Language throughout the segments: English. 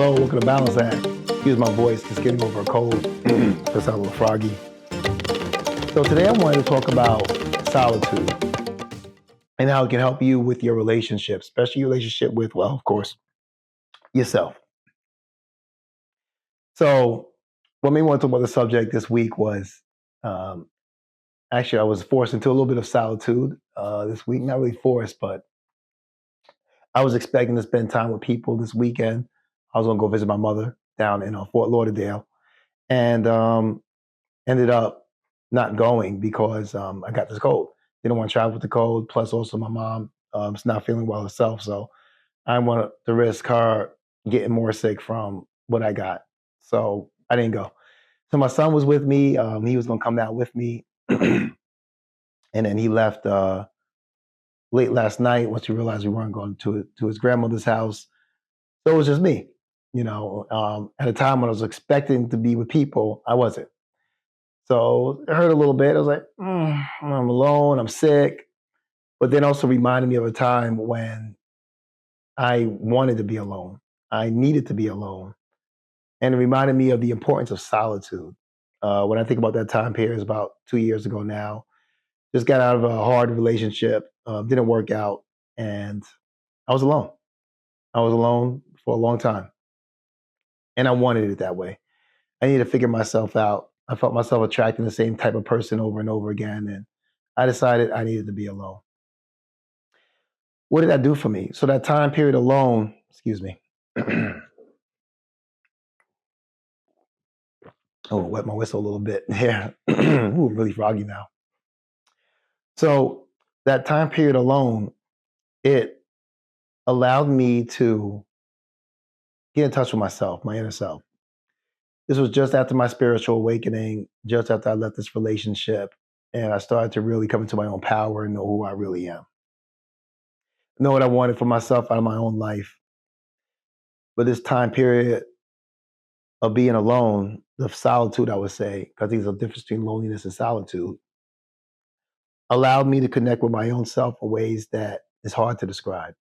Hello, welcome to Balance Act. Excuse my voice, just getting over a cold. Just a little froggy. So today I wanted to talk about solitude and how it can help you with your relationship, especially your relationship with, well, of course, yourself. So what made me want to talk about the subject this week was um, actually I was forced into a little bit of solitude this week. Not really forced, but I was expecting to spend time with people this weekend. I was going to go visit my mother down in Fort Lauderdale, and ended up not going because I got this cold. Didn't want to travel with the cold. Plus, also my mom is not feeling well herself, so I didn't want to risk her getting more sick from what I got. So I didn't go. So my son was with me. He was going to come down with me, and then he left late last night once he realized we weren't going to his grandmother's house. So it was just me. At a time when I was expecting to be with people, I wasn't. So it hurt a little bit. I was like, I'm alone, I'm sick. But then also reminded me of a time when I wanted to be alone. I needed to be alone. And it reminded me of the importance of solitude. When I think about that time period, it's about 2 years ago now. Just got out of a hard relationship, didn't work out, and I was alone. I was alone for a long time. And I wanted it that way. I needed to figure myself out. I felt myself attracting the same type of person over and over again. And I decided I needed to be alone. What did that do for me? So that time period alone, excuse me. Wet my whistle a little bit. Yeah. Ooh, I'm really froggy now. So that time period alone, it allowed me to get in touch with myself, my inner self. This was just after my spiritual awakening, just after I left this relationship, and I started to really come into my own power and know who I really am. Know what I wanted for myself out of my own life. But this time period of being alone, the solitude, I would say, because there's a difference between loneliness and solitude, allowed me to connect with my own self in ways that is hard to describe.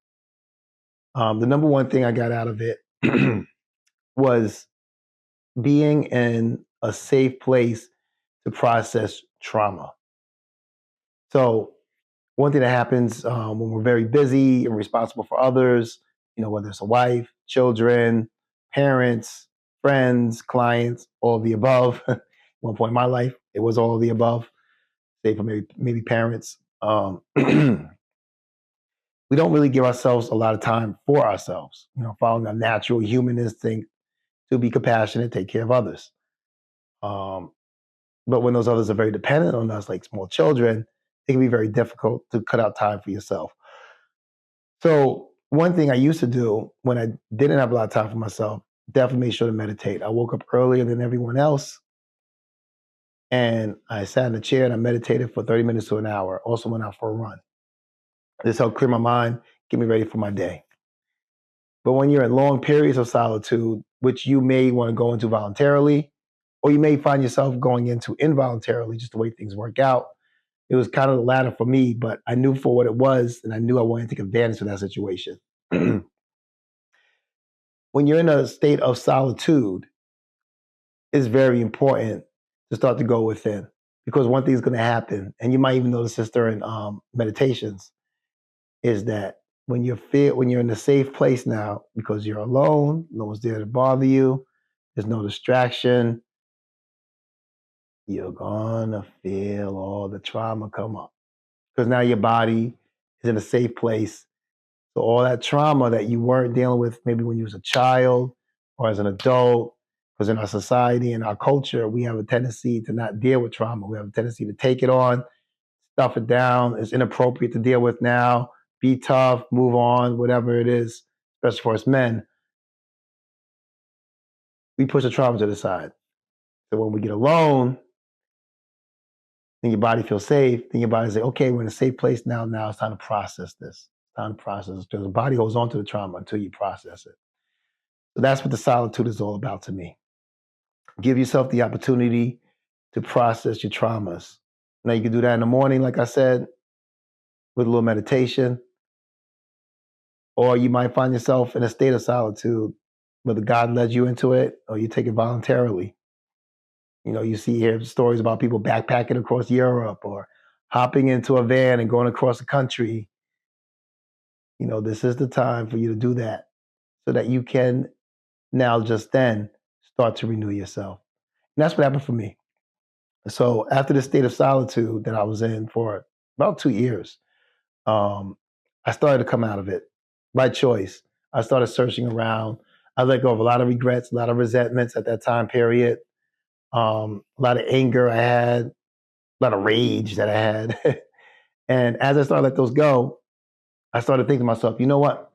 The number one thing I got out of it was being in a safe place to process trauma. So, one thing that happens when we're very busy and responsible for others, whether it's a wife, children, parents, friends, clients, all of the above. At one point in my life, it was all of the above, say for maybe parents. We don't really give ourselves a lot of time for ourselves, following a natural human instinct to be compassionate, take care of others. Um, but when those others are very dependent on us, like small children, it can be very difficult to cut out time for yourself. So one thing I used to do when I didn't have a lot of time for myself, definitely made sure to meditate. I woke up earlier than everyone else, and I sat in a chair and I meditated for 30 minutes to an hour. Also went out for a run. This helped clear my mind, get me ready for my day. But when you're in long periods of solitude, which you may want to go into voluntarily, or you may find yourself going into involuntarily, just the way things work out. It was kind of the latter for me, but I knew for what it was, and I knew I wanted to take advantage of that situation. When you're in a state of solitude, it's very important to start to go within, because one thing is going to happen, and you might even notice this during meditations, is that when you're in a safe place now, because you're alone, no one's there to bother you, there's no distraction, you're gonna feel all the trauma come up, because now your body is in a safe place. So all that trauma that you weren't dealing with maybe when you was a child or as an adult, because in our society and our culture, we have a tendency to not deal with trauma. We have a tendency to take it on, stuff it down. It's inappropriate to deal with now. Be tough, move on, whatever it is, especially for us men. We push the trauma to the side. So when we get alone, then your body feels safe. Then your body say, okay, we're in a safe place now. Now it's time to process this. It's time to process this, because the body holds on to the trauma until you process it. So that's what the solitude is all about to me. Give yourself the opportunity to process your traumas. Now you can do that in the morning, like I said, with a little meditation, or you might find yourself in a state of solitude whether God led you into it or you take it voluntarily. You see here stories about people backpacking across Europe or hopping into a van and going across the country. This is the time for you to do that so that you can now just then start to renew yourself. And that's what happened for me. So after the state of solitude that I was in for about 2 years, um, I started to come out of it by choice. I started searching around. I let go of a lot of regrets, a lot of resentments at that time period, a lot of anger I had, a lot of rage that I had. And as I started to let those go, I started thinking to myself, you know what?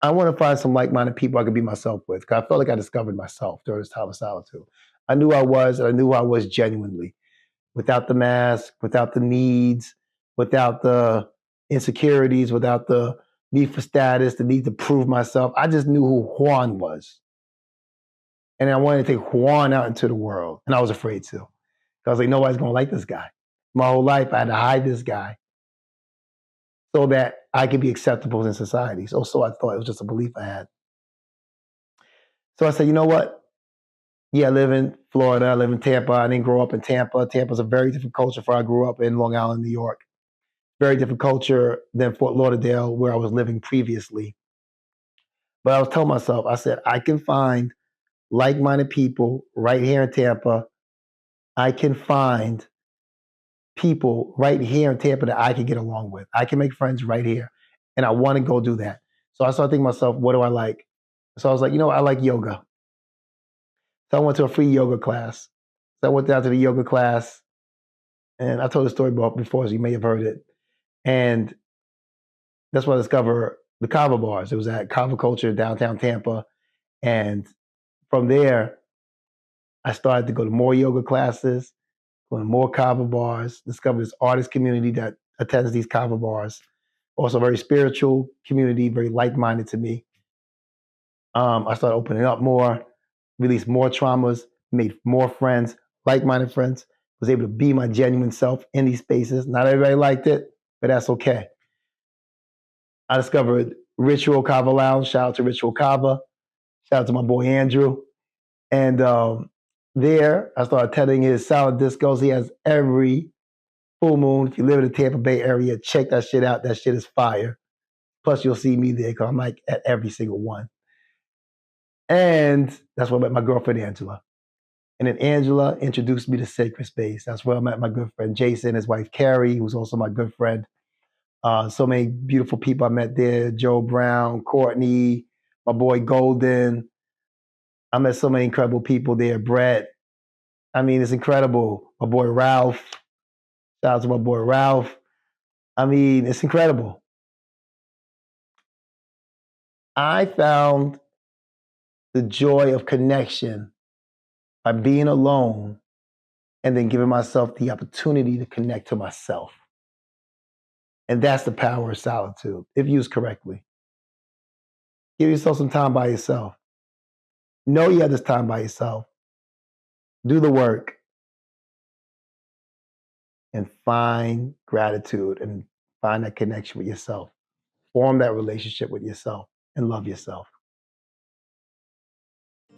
I want to find some like-minded people I could be myself with. Because I felt like I discovered myself during this time of solitude. I knew I was, and I knew who I was genuinely, without the mask, without the needs, without the insecurities, without the need for status, the need to prove myself. I just knew who Juan was. And I wanted to take Juan out into the world. And I was afraid to. Because I was like, nobody's going to like this guy. My whole life, I had to hide this guy so that I could be acceptable in society. So I thought. It was just a belief I had. So I said, you know what? Yeah, I live in Florida. I live in Tampa. I didn't grow up in Tampa. Tampa's a very different culture from I grew up in Long Island, New York. Very different culture than Fort Lauderdale, where I was living previously. But I was telling myself, I said, I can find like-minded people right here in Tampa. I can find people right here in Tampa that I can get along with. I can make friends right here. And I want to go do that. So I started thinking to myself, what do I like? So I was like, I like yoga. So I went to a free yoga class. So I went down to the yoga class, and I told the story before, so you may have heard it. And that's when I discovered the kava bars. It was at Kava Culture downtown Tampa. And from there, I started to go to more yoga classes, go to more kava bars, discover this artist community that attends these kava bars. Also, very spiritual community, very like-minded to me. I started opening up more, released more traumas, made more friends, like-minded friends, was able to be my genuine self in these spaces. Not everybody liked it, but that's okay. I discovered Ritual Kava Lounge. Shout out to Ritual Kava. Shout out to my boy Andrew. And there, I started attending his salad discos. He has every full moon. If you live in the Tampa Bay area, check that shit out. That shit is fire. Plus, you'll see me there because I'm like at every single one. And that's where I met my girlfriend, Angela. And then Angela introduced me to Sacred Space. That's where I met my good friend Jason, his wife Carrie, who's also my good friend. So many beautiful people I met there. Joe Brown, Courtney, my boy Golden. I met so many incredible people there. Brett. I mean, it's incredible. My boy Ralph. Shout out to my boy Ralph. I mean, it's incredible. I found the joy of connection by being alone and then giving myself the opportunity to connect to myself. And that's the power of solitude, if used correctly. Give yourself some time by yourself. Know you have this time by yourself. Do the work and find gratitude and find that connection with yourself. Form that relationship with yourself and love yourself.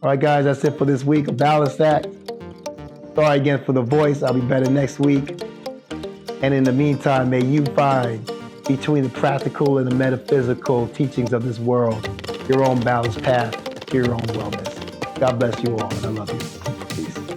All right, guys, that's it for this week of Balance Act. Sorry again for the voice. I'll be better next week. And in the meantime, may you find between the practical and the metaphysical teachings of this world your own balanced path to your own wellness. God bless you all, and I love you. Peace.